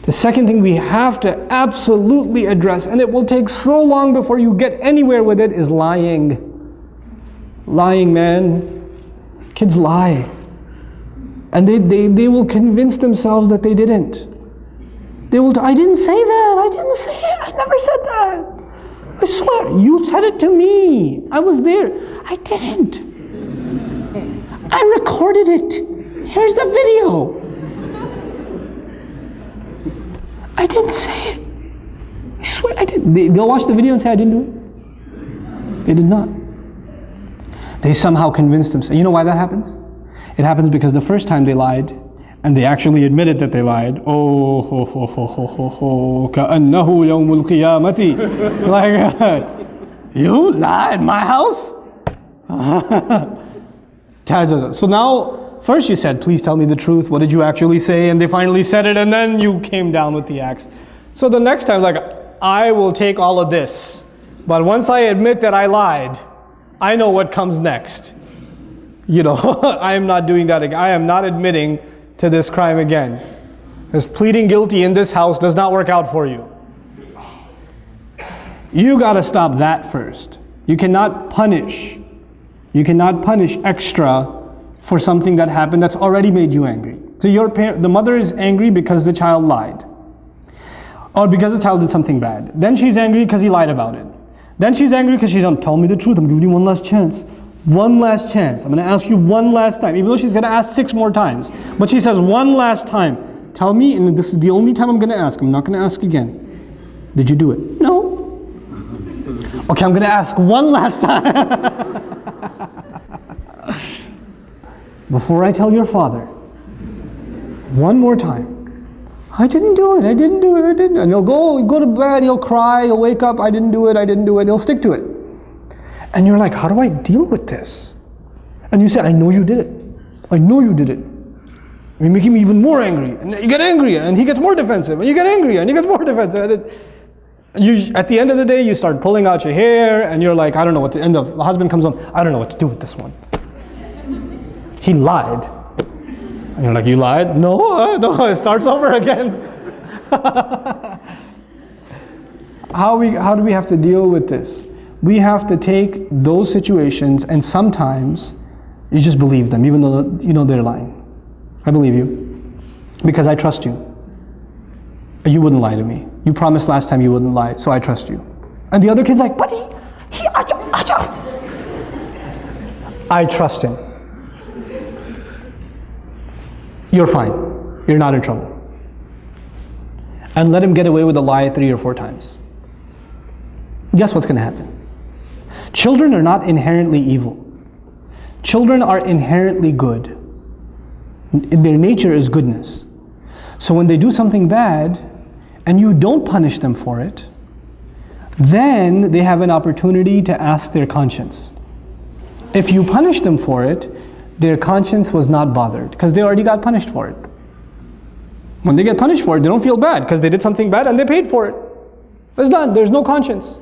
The second thing we have to absolutely address, and it will take so long before you get anywhere with it, is lying. Lying, man. Kids lie. And they will convince themselves that they didn't. They will, I didn't say that, I didn't say it, I never said that. I swear, you said it to me. I was there. I didn't. I recorded it. Here's the video. I didn't say it. I swear I didn't. They'll watch the video and say I didn't do it. They did not. They somehow convinced themselves. You know why that happens? It happens because the first time they lied, and they actually admitted that they lied. Oh, ho, ho, ho, ho, ho, ho, ka'annahu yawmul qiyamati. Like, you lie in my house? So now, first you said, please tell me the truth. What did you actually say? And they finally said it, and then you came down with the axe. So the next time, like, I will take all of this. But once I admit that I lied, I know what comes next. You know, I am not doing that again. I am not admitting to this crime again. Because pleading guilty in this house does not work out for you. You got to stop that first. You cannot punish. You cannot punish extra for something that happened that's already made you angry. So the mother is angry because the child lied. Or because the child did something bad. Then she's angry because he lied about it. Then she's angry because she's tell me the truth. I'm giving you one last chance. One last chance. I'm going to ask you one last time. Even though she's going to ask 6 more times. But she says one last time. Tell me, and this is the only time I'm going to ask. I'm not going to ask again. Did you do it? No. Okay, I'm going to ask one last time. Before I tell your father. One more time. I didn't do it. I didn't do it. I didn't. And he'll go to bed. He'll cry. He'll wake up. I didn't do it. I didn't do it. He'll stick to it. And you're like, how do I deal with this? And you say, I know you did it. I know you did it. You're making me even more angry. And you get angry, and he gets more defensive. And you get angry, and he gets more defensive. And at the end of the day, you start pulling out your hair, and you're like, I don't know what to. And the husband comes home, I don't know what to do with this one. He lied. And you're like, you lied? No, it starts over again. How do we have to deal with this? We have to take those situations, and sometimes you just believe them, even though you know they're lying. I believe you because I trust you. You wouldn't lie to me. You promised last time you wouldn't lie, so I trust you. And the other kid's like, but I trust him. You're fine. You're not in trouble. And let him get away with a lie 3 or 4 times. Guess what's going to happen? Children are not inherently evil. Children are inherently good. Their nature is goodness. So when they do something bad and you don't punish them for it, then they have an opportunity to ask their conscience. If you punish them for it, their conscience was not bothered because they already got punished for it. When they get punished for it, they don't feel bad because they did something bad and they paid for it. It's done. There's no conscience.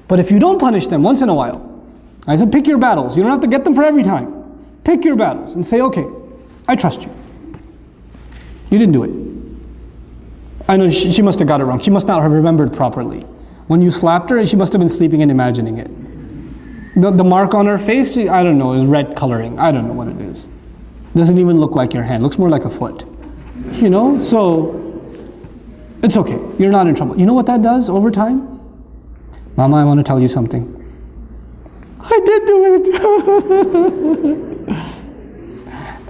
But if you don't punish them once in a while, I said pick your battles. You don't have to get them for every time. Pick your battles and say, okay, I trust you. You didn't do it. I know she must have got it wrong. She must not have remembered properly. When you slapped her, she must have been sleeping and imagining it. The mark on her face, I don't know, is red coloring. I don't know what it is. Doesn't even look like your hand. Looks more like a foot. You know, so it's okay. You're not in trouble. You know what that does over time? Mama, I want to tell you something. I did do it.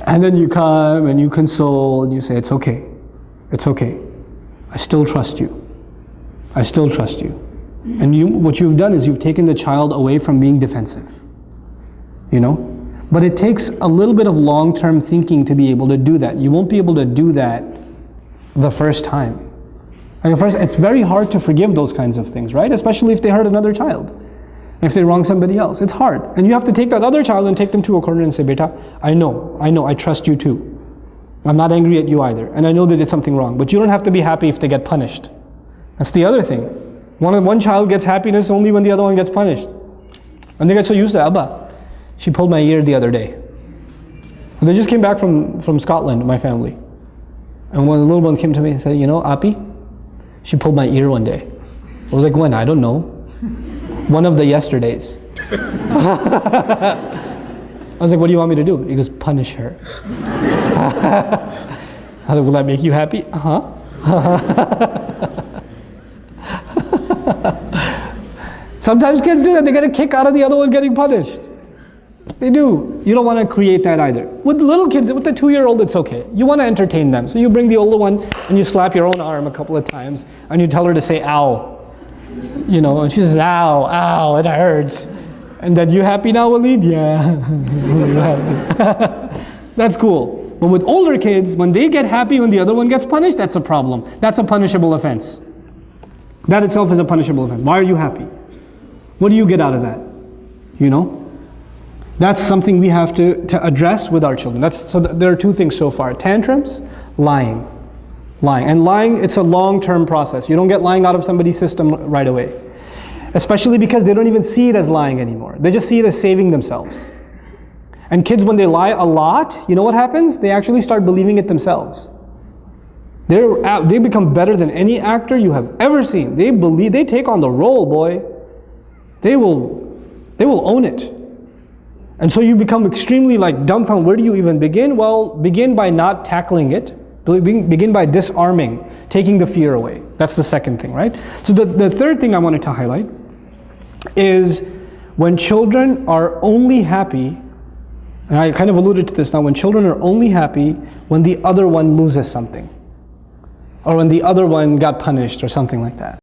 And then you come and you console and you say, it's okay. It's okay. I still trust you. I still trust you. And what you've done is you've taken the child away from being defensive. You know? But it takes a little bit of long-term thinking to be able to do that. You won't be able to do that the first time. Like first, it's very hard to forgive those kinds of things, right? Especially if they hurt another child. If they wrong somebody else. It's hard. And you have to take that other child and take them to a corner and say, Beta, I know, I trust you too. I'm not angry at you either. And I know they did something wrong. But you don't have to be happy if they get punished. That's the other thing. One child gets happiness only when the other one gets punished. And they get so used to Abba. She pulled my ear the other day. They just came back from Scotland, my family. And when the little one came to me and said, you know, Api, she pulled my ear one day. I was like, when? I don't know. One of the yesterdays. I was like, what do you want me to do? He goes, punish her. I was like, will that make you happy? Uh-huh. Sometimes kids do that. They get a kick out of the other one getting punished. They do. You don't want to create that either. With little kids, with the 2-year-old, it's okay. You want to entertain them. So you bring the older one and you slap your own arm a couple of times and you tell her to say, ow. You know, and she says, ow, ow, it hurts. And then, you happy now, Walid? Yeah. That's cool. But with older kids, when they get happy when the other one gets punished, that's a problem. That's a punishable offense. That itself is a punishable offense. Why are you happy? What do you get out of that? You know? That's something we have to address with our children. So there are 2 things so far. Tantrums, lying. Lying. And lying, it's a long-term process. You don't get lying out of somebody's system right away. Especially because they don't even see it as lying anymore. They just see it as saving themselves. And kids, when they lie a lot, you know what happens? They actually start believing it themselves. They become better than any actor you have ever seen. They take on the role, boy. They will own it. And so you become extremely dumbfounded. Where do you even begin? Well, begin by not tackling it. Begin by disarming, taking the fear away. That's the second thing, right? So the third thing I wanted to highlight is when children are only happy, and I kind of alluded to this now, when children are only happy when the other one loses something, or when the other one got punished or something like that.